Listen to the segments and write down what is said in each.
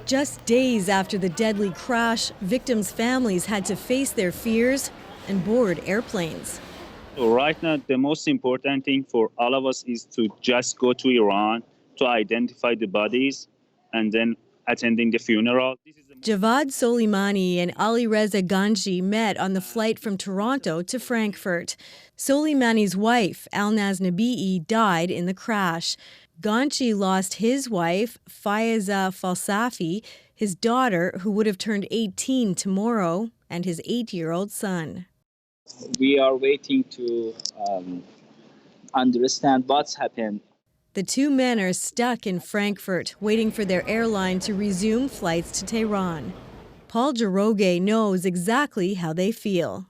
Just days after the deadly crash, victims' families had to face their fears and board airplanes. So right now, the most important thing for all of us is to just go to Iran to identify the bodies and then attending the funeral. Javad Soleimani and Ali Reza Ganji met on the flight from Toronto to Frankfurt. Soleimani's wife, Alnaz Nabii, died in the crash. Ganji lost his wife, Faiza Falsafi, his daughter, who would have turned 18 tomorrow, and his 8-year-old son. We are waiting to understand what's happened. The two men are stuck in Frankfurt, waiting for their airline to resume flights to Tehran. Paul Jaroge knows exactly how they feel.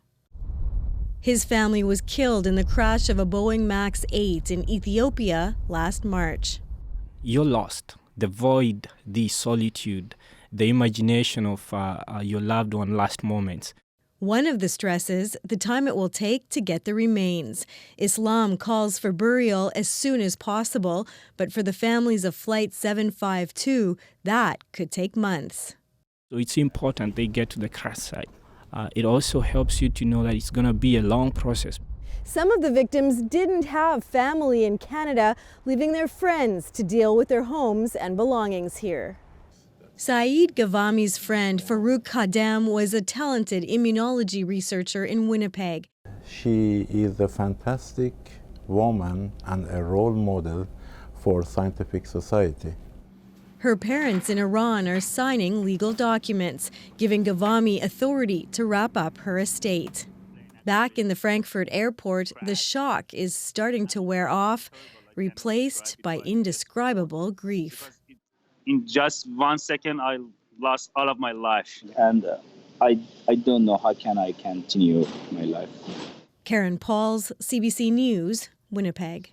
His family was killed in the crash of a Boeing MAX 8 in Ethiopia last March. You're lost. The void, the solitude, the imagination of your loved one last moments. One of the stresses, the time it will take to get the remains. Islam calls for burial as soon as possible, but for the families of Flight 752, that could take months. So it's important they get to the crash site. It also helps you to know that it's going to be a long process. Some of the victims didn't have family in Canada, leaving their friends to deal with their homes and belongings here. Saeed Ghavami's friend Farouk Khadam was a talented immunology researcher in Winnipeg. She is a fantastic woman and a role model for scientific society. Her parents in Iran are signing legal documents, giving Ghavami authority to wrap up her estate. Back in the Frankfurt airport, the shock is starting to wear off, replaced by indescribable grief. In just 1 second, I lost all of my life. And I don't know how can I continue my life. Karen Pauls, CBC News, Winnipeg.